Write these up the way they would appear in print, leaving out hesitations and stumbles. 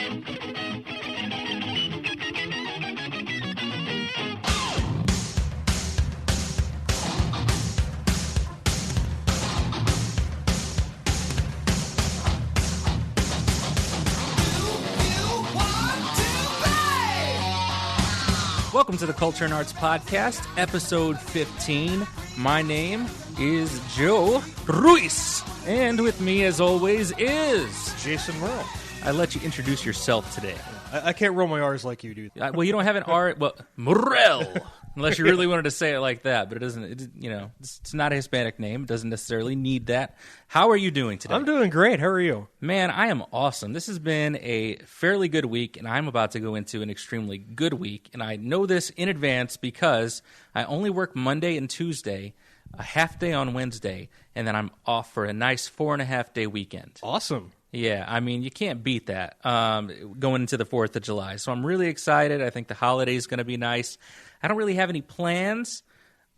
Welcome to the Culture and Arts Podcast, episode 15. My name is Joe Ruiz, and with me, as always, is Jason Merle. I let you introduce yourself today. I can't roll my R's like you do. Well, you don't have an R. Well, Morel, unless you really wanted to say it like that, but it doesn't. It's not a Hispanic name. It doesn't necessarily need that. How are you doing today? I'm doing great. How are you? Man, I am awesome. This has been a fairly good week, and I'm about to go into an extremely good week. And I know this in advance because I only work Monday and Tuesday, a half day on Wednesday, and then I'm off for a nice 4.5-day weekend. Awesome. Yeah, I mean, you can't beat that going into the 4th of July. So I'm really excited. I think the holiday is going to be nice. I don't really have any plans,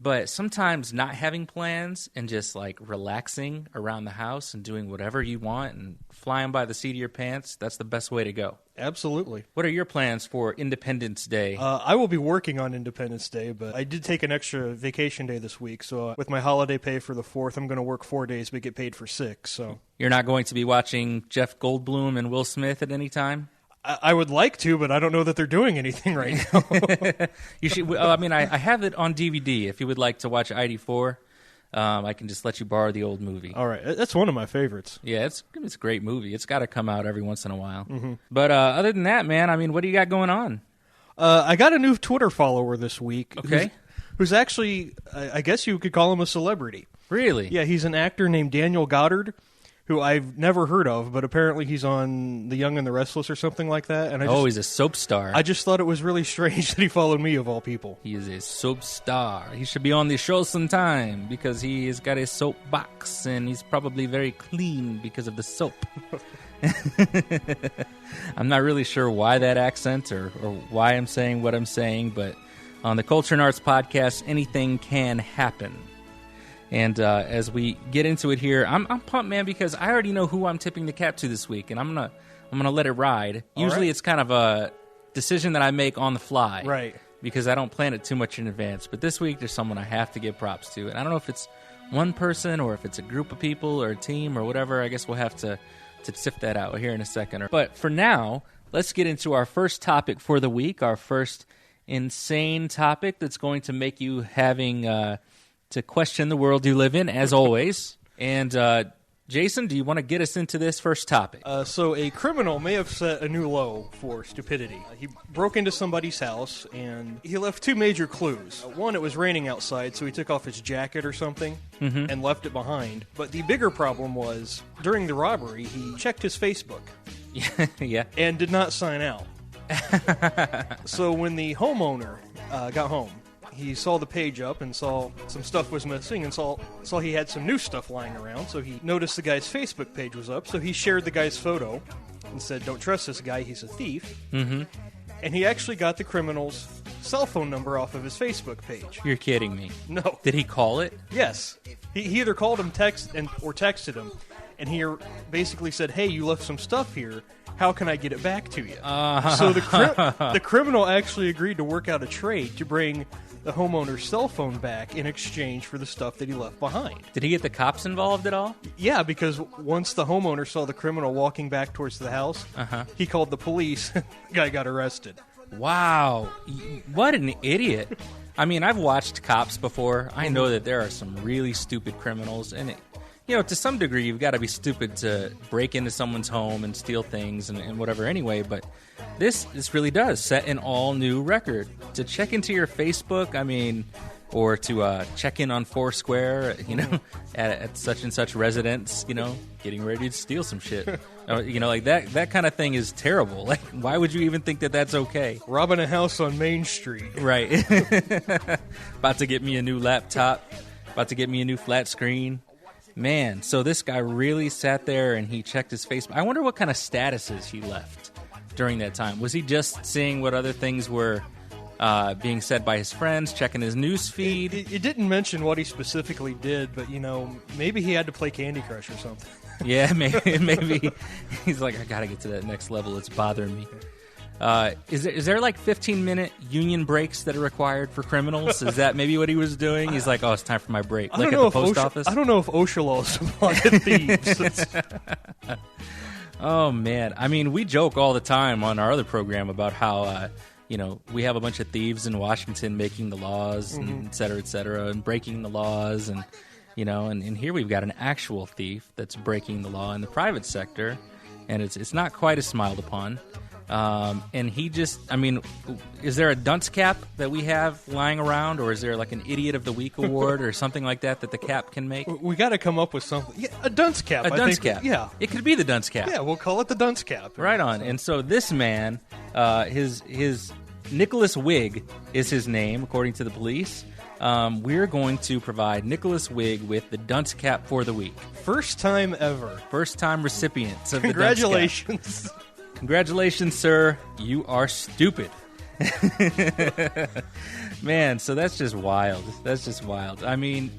but sometimes not having plans and just like relaxing around the house and doing whatever you want and flying by the seat of your pants, that's the best way to go. Absolutely. What are your plans for Independence Day? I will be working on Independence Day, but I did take an extra vacation day this week. So with my holiday pay for the 4th, I'm going to work 4 days but get paid for 6. So You're not going to be watching Jeff Goldblum and Will Smith at any time? I would like to, but I don't know that they're doing anything right now. You should. I mean, I have it on DVD. If you would like to watch ID4, I can just let you borrow the old movie. All right. That's one of my favorites. Yeah, it's a great movie. It's got to come out every once in a while. Mm-hmm. But other than that, man, I mean, what do you got going on? I got a new Twitter follower this week. Okay. Who's actually, I guess you could call him a celebrity. Really? Yeah, he's an actor named Daniel Goddard, who I've never heard of, but apparently he's on The Young and the Restless or something like that. And he's a soap star. I just thought it was really strange that he followed me, of all people. He is a soap star. He should be on the show sometime because he has got a soap box, and he's probably very clean because of the soap. I'm not really sure why that accent or why I'm saying what I'm saying, but on the Culture and Arts Podcast, anything can happen. And as we get into it here, I'm pumped, man, because I already know who I'm tipping the cap to this week, and I'm gonna let it ride. Usually it's kind of a decision that I make on the fly, right? Because I don't plan it too much in advance. But this week, there's someone I have to give props to, and I don't know if it's one person or if it's a group of people or a team or whatever. I guess we'll have to sift that out here in a second. But for now, let's get into our first topic for the week. Our first insane topic that's going to make you having to question the world you live in, as always. And, Jason, do you want to get us into this first topic? So a criminal may have set a new low for stupidity. He broke into somebody's house, and he left 2 major clues. One, it was raining outside, so he took off his jacket or something and left it behind. But the bigger problem was, during the robbery, he checked his Facebook. Yeah. And did not sign out. So when the homeowner got home, he saw the page up and saw some stuff was missing and saw he had some new stuff lying around. So he noticed the guy's Facebook page was up. So he shared the guy's photo and said, "Don't trust this guy. He's a thief." Mm-hmm. And he actually got the criminal's cell phone number off of his Facebook page. You're kidding me. No. Did he call it? Yes. He either called him or texted him. And he basically said, "Hey, you left some stuff here. How can I get it back to you?" So the criminal actually agreed to work out a trade to bring the homeowner's cell phone back in exchange for the stuff that he left behind. Did he get the cops involved at all? Yeah, because once the homeowner saw the criminal walking back towards the house, he called the police. The guy got arrested. Wow. What an idiot. I mean, I've watched Cops before. I know that there are some really stupid criminals, and to some degree, you've got to be stupid to break into someone's home and steal things and whatever anyway, but this really does set an all-new record. To check into your Facebook, or to check in on Foursquare, at such and such residence, getting ready to steal some shit. Like that kind of thing is terrible. Like, why would you even think that that's okay? Robbing a house on Main Street. Right. About to get me a new laptop. About to get me a new flat screen. Man, so this guy really sat there and he checked his Facebook. I wonder what kind of statuses he left during that time. Was he just seeing what other things were being said by his friends, checking his news feed? It didn't mention what he specifically did, but, maybe he had to play Candy Crush or something. Yeah, maybe he's like, I got to get to that next level. It's bothering me. Is there like 15-minute union breaks that are required for criminals? Is that maybe what he was doing? He's like, oh, it's time for my break. Like at the post office? I don't know if OSHA laws apply to thieves. Oh, man. I mean, we joke all the time on our other program about how, we have a bunch of thieves in Washington making the laws, and et cetera, and breaking the laws. And, and here we've got an actual thief that's breaking the law in the private sector, and it's not quite as smiled upon. And he just, is there a dunce cap that we have lying around, or is there like an Idiot of the Week award or something like that the cap can make? We got to come up with something. Yeah, a dunce cap. A dunce cap. Yeah. It could be the dunce cap. Yeah, we'll call it the dunce cap. Right on. And so this man, his Nicholas Wigg is his name, according to the police. We're going to provide Nicholas Wigg with the dunce cap for the week. First time ever. First time recipients of the dunce cap. Congratulations. Congratulations, sir. You are stupid. Man, so that's just wild. That's just wild. I mean,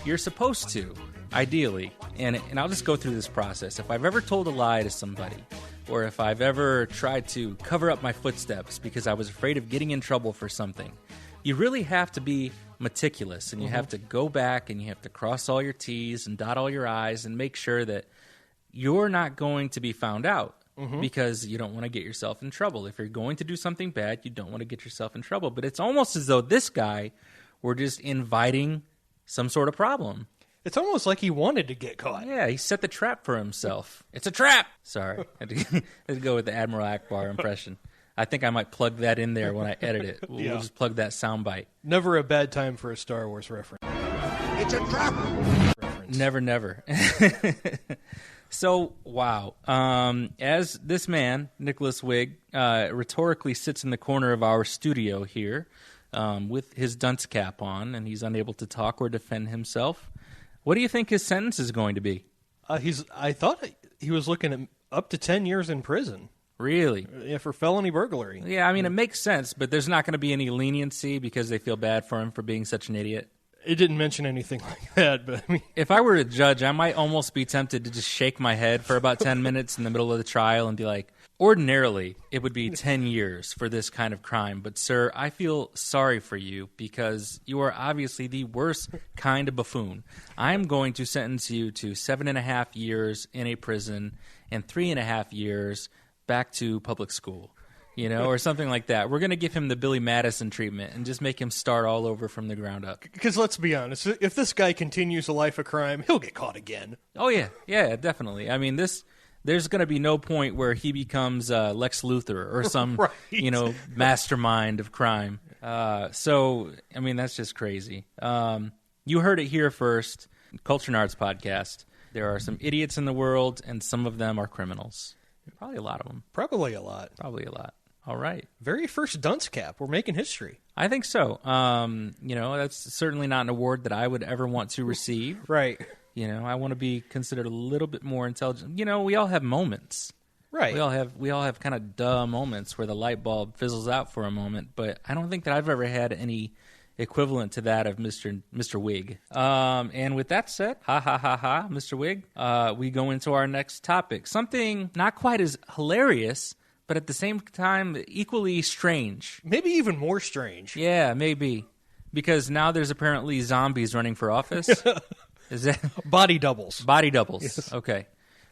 you're supposed to, ideally, and I'll just go through this process. If I've ever told a lie to somebody, or if I've ever tried to cover up my footsteps because I was afraid of getting in trouble for something, you really have to be meticulous, and you have to go back and you have to cross all your T's and dot all your I's and make sure that you're not going to be found out. Because you don't want to get yourself in trouble. If you're going to do something bad, you don't want to get yourself in trouble. But it's almost as though this guy were just inviting some sort of problem. It's almost like he wanted to get caught. Yeah, he set the trap for himself. It's a trap! Sorry. I had to go with the Admiral Akbar impression. I think I might plug that in there when I edit it. We'll just plug that soundbite. Never a bad time for a Star Wars reference. It's a trap! Never. So, wow. As this man, Nicholas Wigg, rhetorically sits in the corner of our studio here with his dunce cap on, and he's unable to talk or defend himself, what do you think his sentence is going to be? I thought he was looking at up to 10 years in prison. Really? Yeah, for felony burglary. Yeah, it makes sense, but there's not going to be any leniency because they feel bad for him for being such an idiot. It didn't mention anything like that, but if I were a judge, I might almost be tempted to just shake my head for about 10 minutes in the middle of the trial and be like, ordinarily, it would be 10 years for this kind of crime, but sir, I feel sorry for you because you are obviously the worst kind of buffoon. I'm going to sentence you to 7.5 years in a prison and 3.5 years back to public school. Or something like that. We're going to give him the Billy Madison treatment and just make him start all over from the ground up. Because let's be honest, if this guy continues a life of crime, he'll get caught again. Oh, yeah. Yeah, definitely. There's going to be no point where he becomes Lex Luthor or some, right. Mastermind of crime. So, that's just crazy. You heard it here first. Culture and Arts Podcast. There are some idiots in the world, and some of them are criminals. Probably a lot of them. Probably a lot. All right. Very first dunce cap. We're making history. I think so. That's certainly not an award that I would ever want to receive. Right. I want to be considered a little bit more intelligent. We all have moments. Right. We all have kind of duh moments where the light bulb fizzles out for a moment, but I don't think that I've ever had any equivalent to that of Mr. Wigg. And with that said, Mr. Wigg, we go into our next topic. Something not quite as hilarious, but at the same time equally strange. Maybe even more strange. Yeah, maybe. Because now there's apparently zombies running for office. Is that body doubles? Body doubles. Yes. Okay.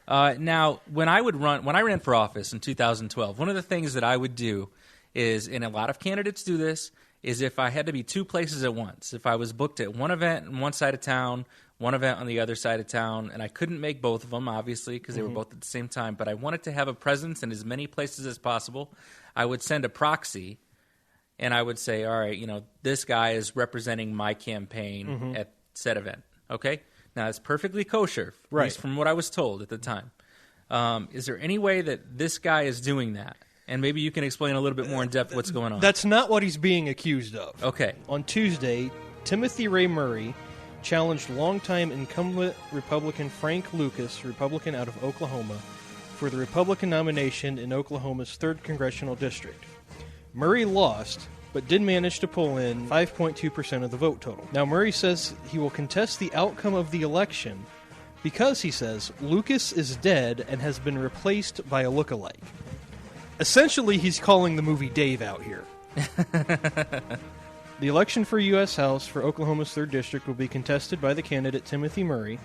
Now, when I ran for office in 2012, one of the things that I would do is, and a lot of candidates do this, is if I had to be two places at once. If I was booked at one event on one side of town, one event on the other side of town, and I couldn't make both of them, obviously, because they were both at the same time, but I wanted to have a presence in as many places as possible, I would send a proxy, and I would say, all right, this guy is representing my campaign at said event, okay? Now, it's perfectly kosher, at least from what I was told at the time. Is there any way that this guy is doing that? And maybe you can explain a little bit more in depth what's going on. That's not what he's being accused of. Okay. On Tuesday, Timothy Ray Murray challenged longtime incumbent Republican Frank Lucas, Republican out of Oklahoma, for the Republican nomination in Oklahoma's 3rd Congressional District. Murray lost, but did manage to pull in 5.2% of the vote total. Now, Murray says he will contest the outcome of the election, because, he says, Lucas is dead and has been replaced by a look-alike. Essentially, he's calling the movie Dave out here. The election for U.S. House for Oklahoma's 3rd District will be contested by the candidate Timothy Murray.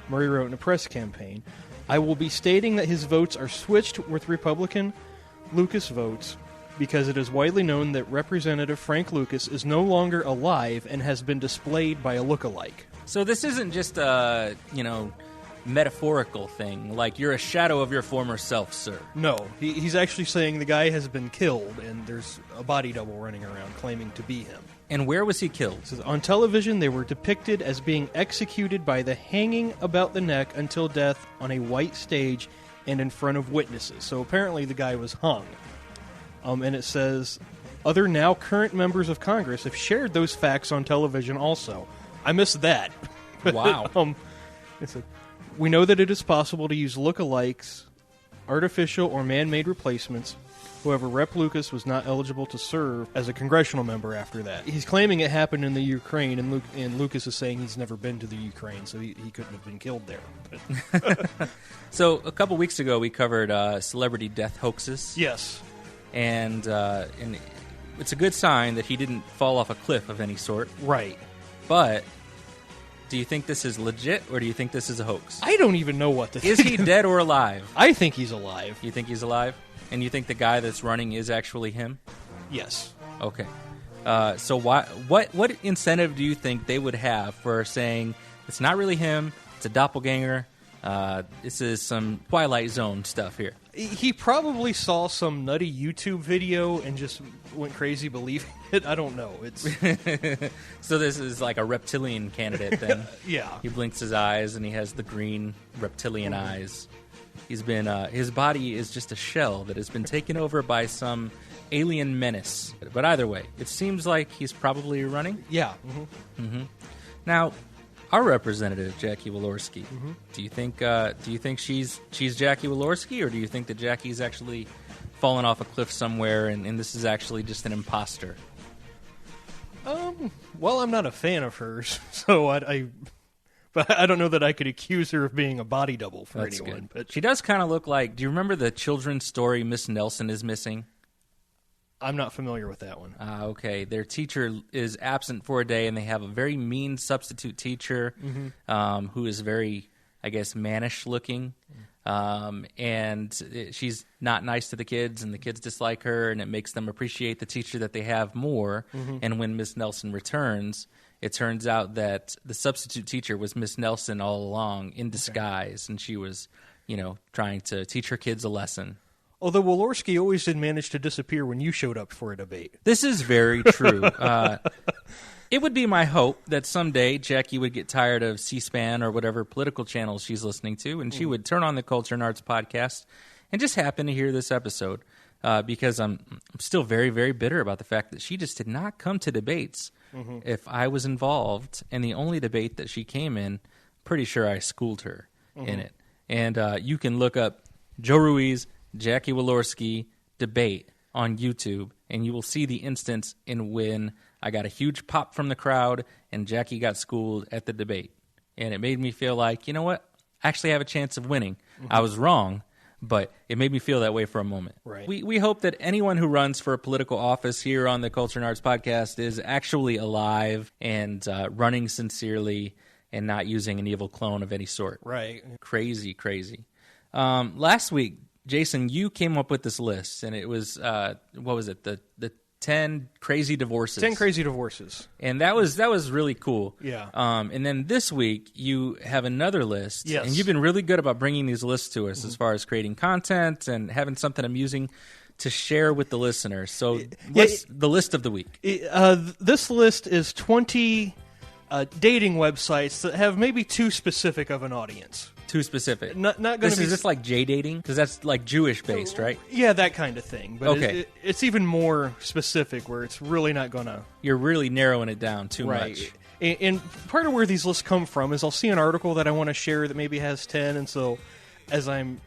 Murray wrote in a press campaign, I will be stating that his votes are switched with Republican Lucas votes because it is widely known that Representative Frank Lucas is no longer alive and has been displayed by a look-alike. So this isn't just a, metaphorical thing, like you're a shadow of your former self, sir. No, he's actually saying the guy has been killed and there's a body double running around claiming to be him. And where was he killed? It says, on television, they were depicted as being executed by the hanging about the neck until death on a white stage and in front of witnesses. So apparently the guy was hung. And it says, other now current members of Congress have shared those facts on television also. I missed that. Wow. It said, we know that it is possible to use look-alikes, artificial or man-made replacements. However, Rep. Lucas was not eligible to serve as a congressional member after that. He's claiming it happened in the Ukraine, and Lucas is saying he's never been to the Ukraine, so he couldn't have been killed there. So a couple weeks ago, we covered celebrity death hoaxes. Yes. And it's a good sign that he didn't fall off a cliff of any sort. Right. But do you think this is legit, or do you think this is a hoax? I don't even know what to think. Is he dead or alive? I think he's alive. You think he's alive? And you think the guy that's running is actually him? Yes. Okay. So what incentive do you think they would have for saying it's not really him, it's a doppelganger, this is some Twilight Zone stuff here? He probably saw some nutty YouTube video and just went crazy believing it. I don't know. It's So this is like a reptilian candidate then? Yeah. He blinks his eyes and he has the green reptilian eyes. He's been his body is just a shell that has been taken over by some alien menace. But either way, it seems like he's probably running. Yeah. Now, our representative Jackie Walorski. Do you think she's Jackie Walorski, or do you think that Jackie's actually fallen off a cliff somewhere and this is actually just an imposter? Well, I'm not a fan of hers, so but I don't know that I could accuse her of being a body double for That's anyone. good. But She does kind of look like. Do you remember the children's story Miss Nelson is missing? I'm not familiar with that one. Okay. Their teacher is absent for a day, and they have a very mean substitute teacher who is very, I guess, mannish looking. And she's not nice to the kids, and the kids dislike her, and it makes them appreciate the teacher that they have more. And when Miss Nelson returns, it turns out that the substitute teacher was Miss Nelson all along in disguise, and she was, trying to teach her kids a lesson. Although Walorski always did manage to disappear when you showed up for a debate. This is very true. It would be my hope that someday Jackie would get tired of C-SPAN or whatever political channels she's listening to, and she would turn on the Culture and Arts podcast and just happen to hear this episode, because I'm still very, very bitter about the fact that she just did not come to debates. If I was involved, and the only debate that she came in, pretty sure I schooled her in it. And you can look up Joe Ruiz, Jackie Walorski debate on YouTube, and you will see the instance in when I got a huge pop from the crowd and Jackie got schooled at the debate. And it made me feel like, you know what? I actually have a chance of winning. I was wrong, but it made me feel that way for a moment. Right. We hope that anyone who runs for a political office here on the Culture and Arts podcast is actually alive and running sincerely and not using an evil clone of any sort. Right. Crazy, crazy. Last week, Jason, you came up with this list, and it was, what was it, the 10 crazy divorces. 10 crazy divorces. And that was really cool. Yeah. And then this week, you have another list. Yes. And you've been really good about bringing these lists to us as far as creating content and having something amusing to share with the listeners. So what's the list of the week? This list is 20 dating websites that have maybe too specific of an audience. Too specific. Not going to be. Is this like J dating? Because that's like Jewish based, right? Yeah, that kind of thing. But Okay. it's even more specific, where it's really not going to. You're really narrowing it down too much. And part of where these lists come from is I'll see an article that I want to share that maybe has 10, and so as I'm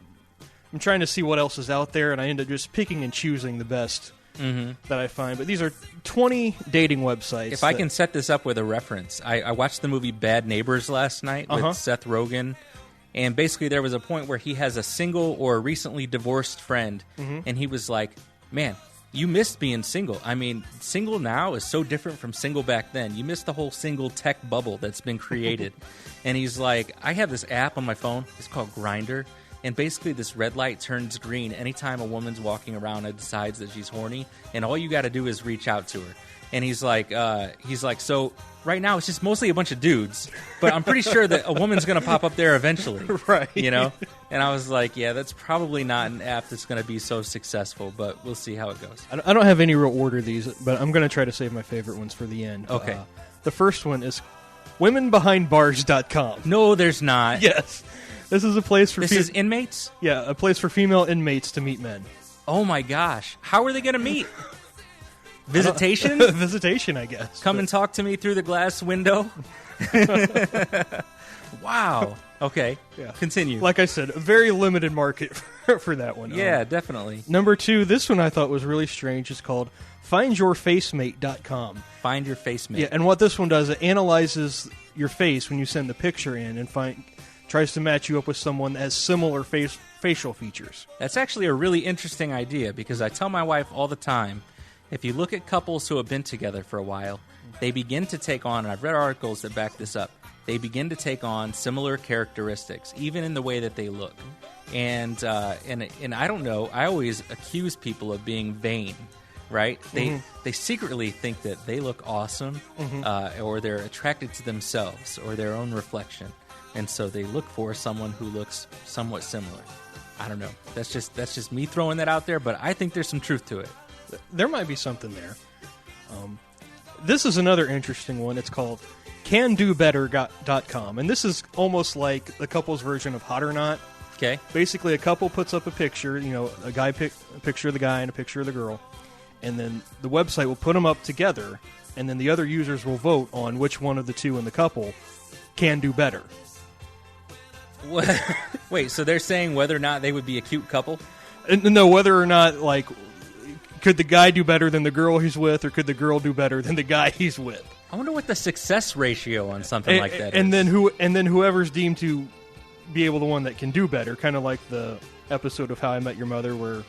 trying to see what else is out there, and I end up just picking and choosing the best that I find. But these are 20 dating websites. If I can set this up with a reference, I watched the movie Bad Neighbors last night with Seth Rogen. And basically there was a point where he has a single or recently divorced friend, and he was like, man, you missed being single. I mean, single now is so different from single back then. You missed the whole single tech bubble that's been created. And he's like, I have this app on my phone. It's called Grindr. And basically this red light turns green anytime a woman's walking around and decides that she's horny. And all you got to do is reach out to her. And he's like, so right now it's just mostly a bunch of dudes. But I'm pretty sure that a woman's going to pop up there eventually. Right. You know? And I was like, yeah, that's probably not an app that's going to be so successful. But we'll see how it goes. I don't have any real order of these, but I'm going to try to save my favorite ones for the end. Okay. The first one is womenbehindbars.com. No, there's not. Yes. This is a place for... This is inmates? Yeah, a place for female inmates to meet men. Oh, my gosh. How are they going to meet? Visitation? Visitation, I guess. Come and talk to me through the glass window? Wow. Okay. Yeah. Continue. Like I said, a very limited market for that one. Yeah, definitely. Number 2, this one I thought was really strange. It's called findyourfacemate.com. Find your face mate. Yeah, and what this one does, it analyzes your face when you send the picture in and tries to match you up with someone that has similar facial features. That's actually a really interesting idea because I tell my wife all the time, if you look at couples who have been together for a while, they begin to take on, and I've read articles that back this up, they begin to take on similar characteristics, even in the way that they look. And I don't know, I always accuse people of being vain, right? They secretly think that they look awesome, or they're attracted to themselves or their own reflection. And so they look for someone who looks somewhat similar. I don't know. That's just me throwing that out there, but I think there's some truth to it. There might be something there. This is another interesting one. It's called candobetter.com. And this is almost like the couple's version of Hot or Not. Okay. Basically, a couple puts up a picture, a picture of the guy and a picture of the girl. And then the website will put them up together, and then the other users will vote on which one of the two in the couple can do better. Wait, so they're saying whether or not they would be a cute couple? No, whether or not, like, could the guy do better than the girl he's with, or could the girl do better than the guy he's with? I wonder what the success ratio on something like that is. Then and then whoever's deemed to be able the one that can do better, kind of like the episode of How I Met Your Mother where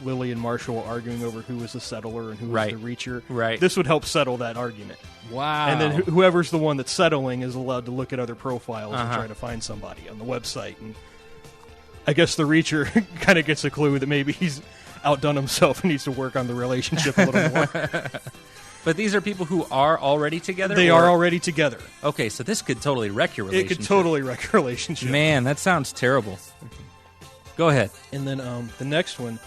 Lily and Marshall were arguing over who was the settler and who was the reacher. Right. This would help settle that argument. Wow. And then whoever's the one that's settling is allowed to look at other profiles and try to find somebody on the website. And I guess the reacher kind of gets a clue that maybe he's outdone himself and needs to work on the relationship a little more. But these are people who are already together? They are already together. Okay, so this could totally wreck your relationship. It could totally wreck your relationship. Man, that sounds terrible. Go ahead. And then the next one,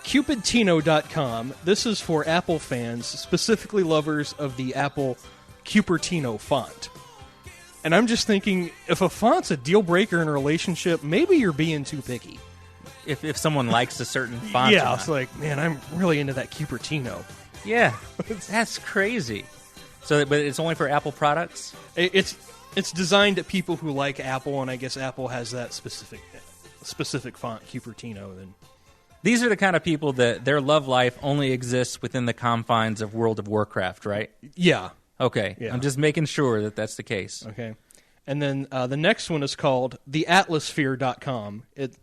Cupidtino.com. This is for Apple fans, specifically lovers of the Apple Cupertino font. And I'm just thinking, if a font's a deal breaker in a relationship, maybe you're being too picky. If someone likes a certain font. Yeah, it's like, man, I'm really into that Cupertino. Yeah, that's crazy. So, but it's only for Apple products? It's designed at people who like Apple, and I guess Apple has that specific font, Cupertino. Then these are the kind of people that their love life only exists within the confines of World of Warcraft, right? Yeah. Okay. Yeah. I'm just making sure that that's the case. Okay. And then the next one is called theatlasphere.com. It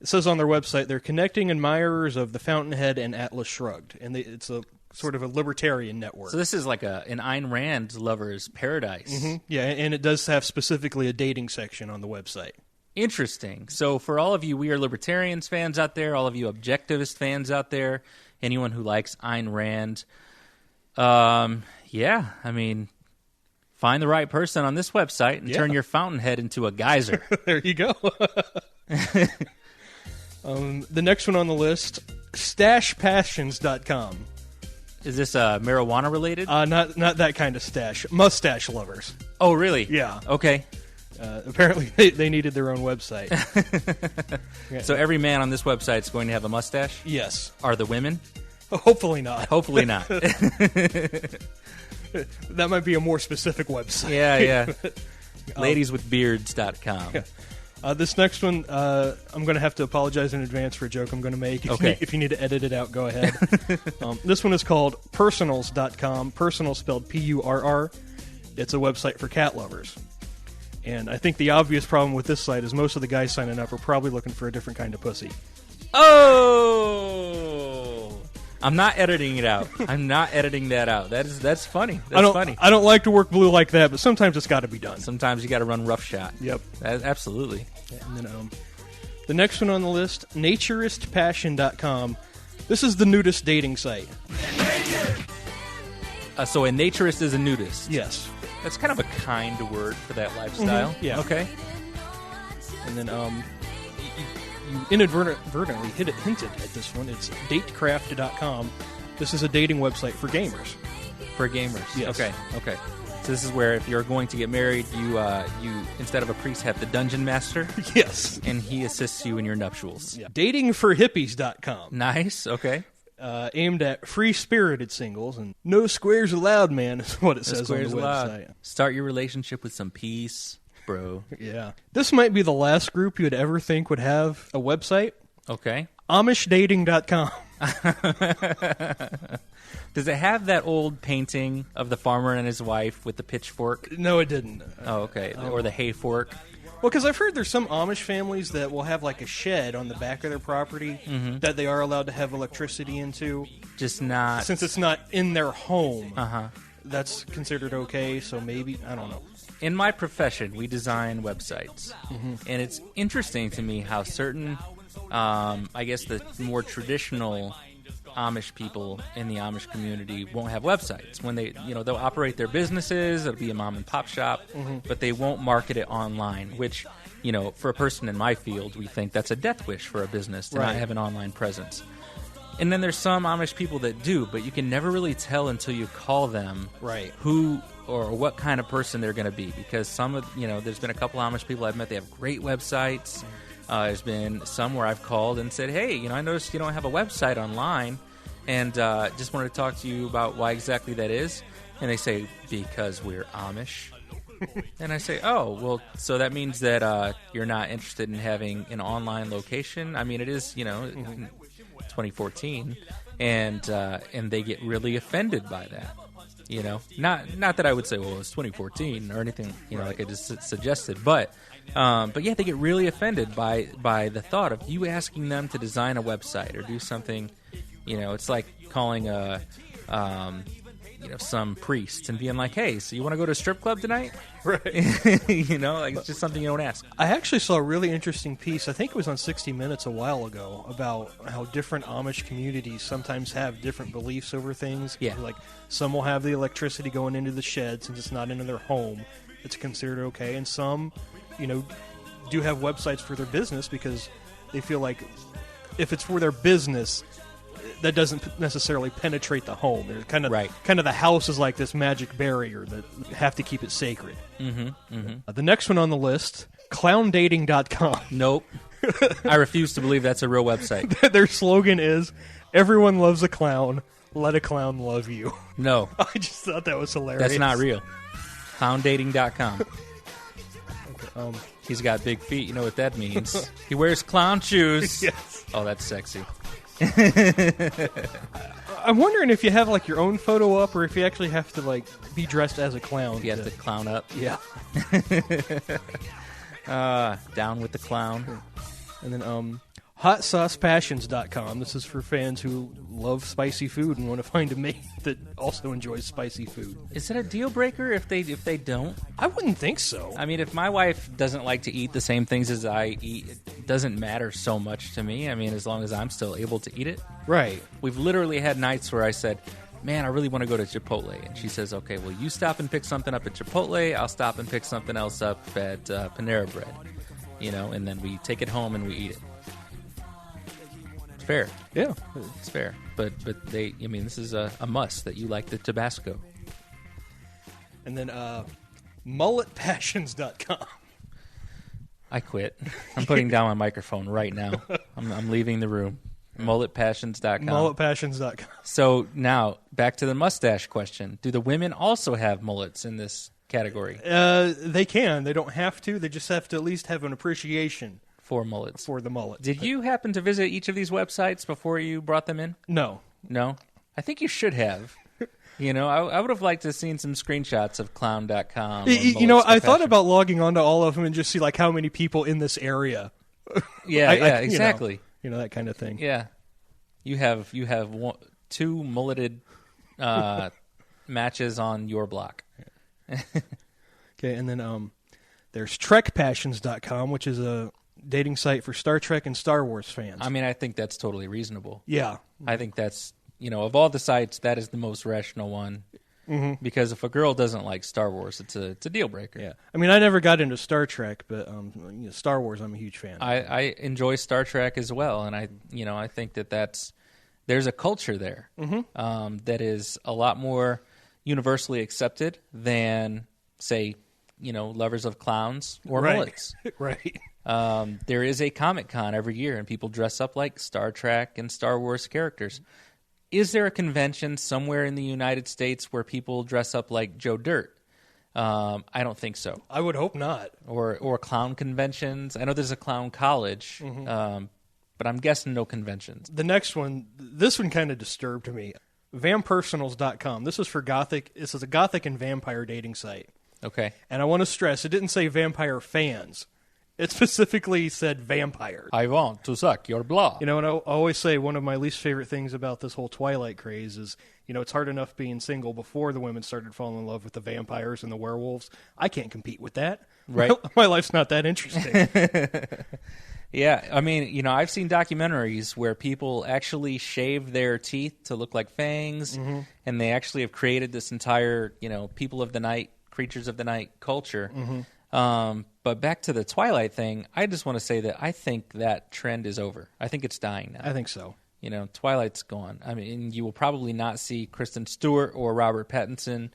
says on their website they're connecting admirers of the Fountainhead and Atlas Shrugged, and it's a sort of a libertarian network. So this is like an Ayn Rand lover's paradise. Mm-hmm. Yeah, and it does have specifically a dating section on the website. Interesting. So for all of you We Are Libertarians fans out there, all of you objectivist fans out there, anyone who likes Ayn Rand, yeah, I mean, find the right person on this website and turn your Fountainhead into a geyser. There you go. The next one on the list, stashpassions.com. Is this marijuana related? Not that kind of stash. Mustache lovers. Oh, really? Yeah. Okay. Apparently, they needed their own website. Yeah. So every man on this website is going to have a mustache? Yes. Are the women? Hopefully not. Hopefully not. That might be a more specific website. Yeah. Ladieswithbeards.com. Yeah. This next one, I'm going to have to apologize in advance for a joke I'm going to make. If you need to edit it out, go ahead. This one is called personals.com. Personal spelled Purr. It's a website for cat lovers. And I think the obvious problem with this site is most of the guys signing up are probably looking for a different kind of pussy. Oh! I'm not editing it out. I'm not editing that out. That's funny. That's funny. I don't like to work blue like that, but sometimes it's got to be done. Sometimes you got to run roughshod. Yep. Absolutely. And then the next one on the list, naturistpassion.com. This is the nudist dating site. So a naturist is a nudist. Yes. That's kind of a kind word for that lifestyle. Mm-hmm. Yeah. Okay. And then you inadvertently hinted at this one. It's datecraft.com. This is a dating website for gamers. For gamers. Yes. Okay. So this is where if you're going to get married, you instead of a priest have the dungeon master. Yes. And he assists you in your nuptials. Yeah. Datingforhippies.com. Nice. Okay. Aimed at free-spirited singles, and no squares allowed, man, is what it says on the website. Start your relationship with some peace, bro. Yeah. This might be the last group you would ever think would have a website. Okay. AmishDating.com. Does it have that old painting of the farmer and his wife with the pitchfork? No, it didn't. Oh, okay. Or the hay fork? Well, because I've heard there's some Amish families that will have like a shed on the back of their property that they are allowed to have electricity into. Just not... Since it's not in their home, Uh-huh. that's considered okay, so maybe, I don't know. In my profession, we design websites. And it's interesting to me how certain, I guess the more traditional Amish people in the Amish community won't have websites. When they, they'll operate their businesses, it'll be a mom and pop shop, but they won't market it online, which, for a person in my field, we think that's a death wish for a business to not have an online presence. And then there's some Amish people that do, but you can never really tell until you call them who or what kind of person they're going to be, because some of, there's been a couple Amish people I've met, they have great websites. There's been some where I've called and said, hey, I noticed you don't have a website online, and just wanted to talk to you about why exactly that is. And they say, because we're Amish. And I say, oh, well, so that means that you're not interested in having an online location? I mean, it is, 2014, and they get really offended by that. Not that I would say, well, it's 2014 or anything, like I just suggested, but yeah, they get really offended by the thought of you asking them to design a website or do something. It's like calling some priest and being like, hey, so you want to go to a strip club tonight? Right. It's just something you don't ask. I actually saw a really interesting piece, I think it was on 60 Minutes a while ago, about how different Amish communities sometimes have different beliefs over things. Yeah. Like, some will have the electricity going into the shed since it's not into their home. It's considered okay. And some, do have websites for their business because they feel like if it's for their business, that doesn't necessarily penetrate the home. They're kind of the house is like this magic barrier that you have to keep it sacred. The next one on the list, clowndating.com. Nope. I refuse to believe that's a real website. Their slogan is, everyone loves a clown, let a clown love you. No. I just thought that was hilarious. That's not real. Clowndating.com. He's got big feet. You know what that means. He wears clown shoes. Yes. Oh, that's sexy. I'm wondering if you have like your own photo up, or if you actually have to like be dressed as a clown. You have to clown up. Yeah. Down with the clown. And then hotsaucepassions.com. This is for fans who love spicy food and want to find a mate that also enjoys spicy food. Is it a deal breaker if they don't? I wouldn't think so. I mean, if my wife doesn't like to eat the same things as I eat, it doesn't matter so much to me. I mean, as long as I'm still able to eat it. Right. We've literally had nights where I said, man, I really want to go to Chipotle. And she says, okay, well, you stop and pick something up at Chipotle. I'll stop and pick something else up at Panera Bread. And then we take it home and we eat it. It's fair. Yeah. It's fair. But this is a must that you like the Tabasco. And then mulletpassions.com. I quit. I'm putting down my microphone right now. I'm leaving the room. Mulletpassions.com. Mulletpassions.com. So now, back to the mustache question. Do the women also have mullets in this category? They can. They don't have to. They just have to at least have an appreciation for mullets. For the mullets. Did you happen to visit each of these websites before you brought them in? No. No? I think you should have. You know, I would have liked to have seen some screenshots of clown.com. You know, I thought about logging onto all of them and just see like how many people in this area. Yeah, exactly. You know, that kind of thing. Yeah, you have two mulleted matches on your block. Okay, and then there's TrekPassions.com, which is a dating site for Star Trek and Star Wars fans. I mean, I think that's totally reasonable. Yeah. I think that's, you know, of all the sites, that is the most rational one. Mm-hmm. Because if a girl doesn't like Star Wars, it's a deal breaker. Yeah. I mean, I never got into Star Trek, but Star Wars, I'm a huge fan. I enjoy Star Trek as well, and I think there's a culture there that is a lot more universally accepted than, say, lovers of clowns or mullets. Right. There is a Comic-Con every year, and people dress up like Star Trek and Star Wars characters. Is there a convention somewhere in the United States where people dress up like Joe Dirt? I don't think so. I would hope not. Or clown conventions. I know there's a clown college, but I'm guessing no conventions. The next one, this one kind of disturbed me. Vampersonals.com. This is for Gothic. This is a Gothic and vampire dating site. Okay. And I want to stress, it didn't say vampire fans. It specifically said vampires. I want to suck your blood. You know, and I always say one of my least favorite things about this whole Twilight craze is, it's hard enough being single before the women started falling in love with the vampires and the werewolves. I can't compete with that. Right. My life's not that interesting. Yeah, I mean, I've seen documentaries where people actually shave their teeth to look like fangs, and they actually have created this entire, people of the night, creatures of the night culture. But back to the Twilight thing, I just want to say that I think that trend is over. I think it's dying now. I think so. Twilight's gone. I mean, you will probably not see Kristen Stewart or Robert Pattinson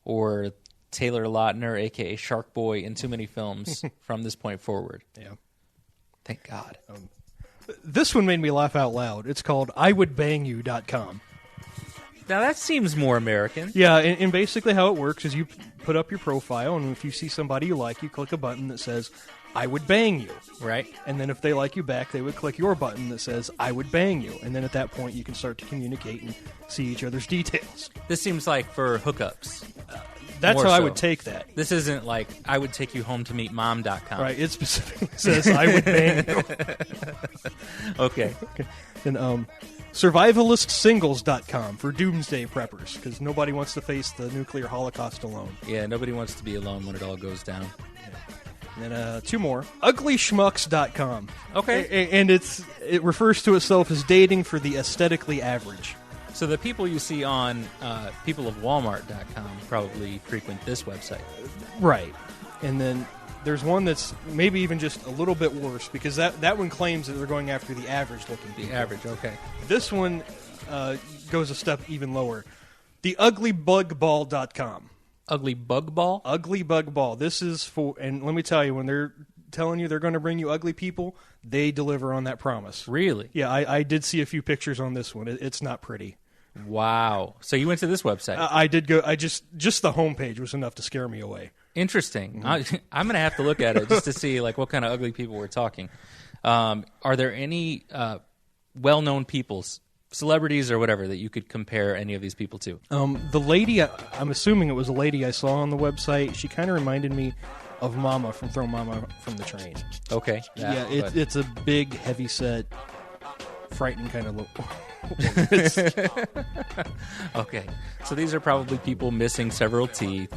or Taylor Lautner, a.k.a. Shark Boy, in too many films from this point forward. Yeah. Thank God. This one made me laugh out loud. It's called IWouldBangYou.com. Now, that seems more American. Yeah, and basically how it works is you put up your profile, and if you see somebody you like, you click a button that says, I would bang you. Right. And then if they like you back, they would click your button that says, I would bang you. And then at that point, you can start to communicate and see each other's details. This seems like for hookups. That's More how I so. would take that. This isn't like, I would take you home to meet mom.com. Right, it specifically says, I would bang you. Okay. And survivalistsingles.com for doomsday preppers, because nobody wants to face the nuclear holocaust alone. Yeah, nobody wants to be alone when it all goes down. And then two more. Uglyschmucks.com. Okay. And it refers to itself as dating for the aesthetically average. So the people you see on peopleofwalmart.com probably frequent this website. Right. And then there's one that's maybe even just a little bit worse, because that one claims that they're going after the average-looking people. The average, okay. This one goes a step even lower. The uglybugball.com. Ugly bug ball? Ugly bug ball. This is for, and let me tell you, when they're telling you they're going to bring you ugly people, they deliver on that promise. Really? Yeah, I did see a few pictures on this one. It's not pretty. Wow. So you went to this website? I did go. I just the homepage was enough to scare me away. Interesting. I'm going to have to look at it just to see like what kind of ugly people we're talking. Are there any well-known peoples, celebrities or whatever, that you could compare any of these people to? The lady, I'm assuming it was a lady I saw on the website. She kind of reminded me of Mama from Throw Mama from the Train. Okay. Yeah, it's a big, heavy-set, frightening kind of look. Okay. So these are probably people missing several teeth.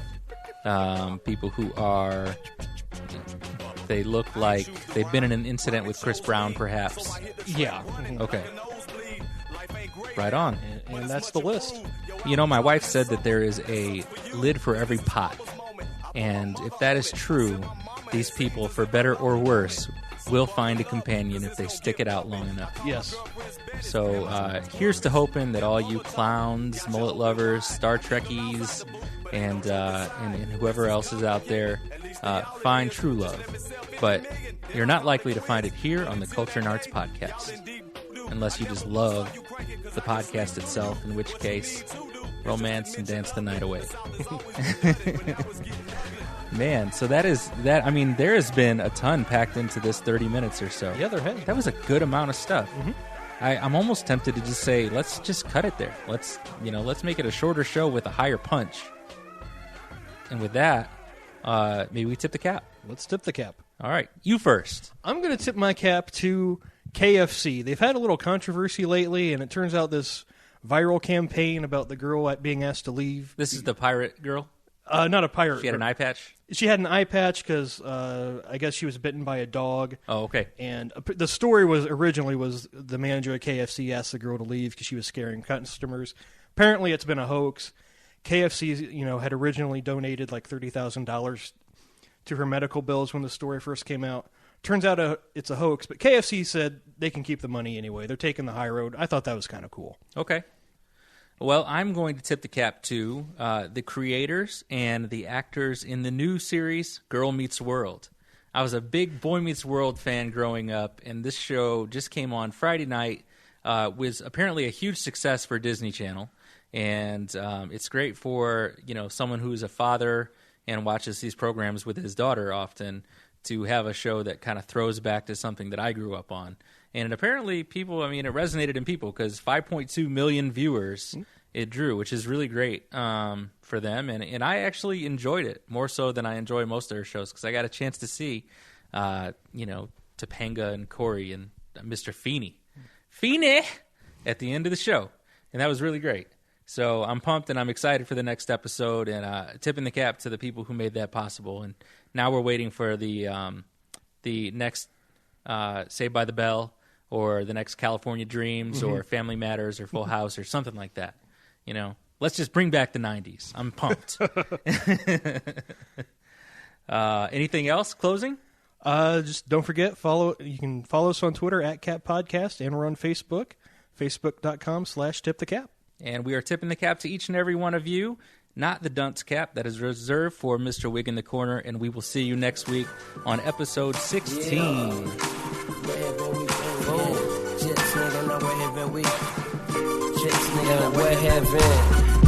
People who are... They look like they've been in an incident with Chris Brown, perhaps. Yeah. Okay. Right on. And that's the list. My wife said that there is a lid for every pot. And if that is true, these people, for better or worse, will find a companion if they stick it out long enough. Yes. So here's to hoping that all you clowns, mullet lovers, Star Trekkies, and whoever else is out there find true love. But you're not likely to find it here on the Culture and Arts Podcast, unless you just love the podcast itself, in which case, romance and dance the night away. Man, so that is that. I mean, there has been a ton packed into this 30 minutes or so. Yeah, there has. That was a good amount of stuff. I'm almost tempted to just say, let's just cut it there. Let's make it a shorter show with a higher punch. And with that, maybe we tip the cap. Let's tip the cap. All right, you first. I'm going to tip my cap to KFC. They've had a little controversy lately, and it turns out this viral campaign about the girl being asked to leave. This is the pirate girl? Not a pirate. She had an eye patch? She had an eye patch because I guess she was bitten by a dog. Oh, okay. And the story was the manager at KFC asked the girl to leave because she was scaring customers. Apparently, it's been a hoax. KFC, had originally donated like $30,000 to her medical bills when the story first came out. Turns out it's a hoax, but KFC said they can keep the money anyway. They're taking the high road. I thought that was kind of cool. Okay. Well, I'm going to tip the cap to the creators and the actors in the new series, Girl Meets World. I was a big Boy Meets World fan growing up, and this show just came on Friday night. Was apparently a huge success for Disney Channel, and it's great for someone who's a father and watches these programs with his daughter often to have a show that kind of throws back to something that I grew up on. And apparently it resonated in people because 5.2 million viewers it drew, which is really great for them. And I actually enjoyed it more so than I enjoy most of their shows because I got a chance to see, Topanga and Corey and Mr. Feeney at the end of the show. And that was really great. So I'm pumped and I'm excited for the next episode and tipping the cap to the people who made that possible. And now we're waiting for the next Saved by the Bell or the next California Dreams or Family Matters or Full House or something like that. Let's just bring back the 90s. I'm pumped. Anything else? Closing? Just don't forget, you can follow us on Twitter at Cap Podcast, and we're on Facebook, facebook.com/tipthecap. And we are tipping the cap to each and every one of you, not the dunce cap that is reserved for Mr. Wig in the Corner, and we will see you next week on episode 16. Where have been?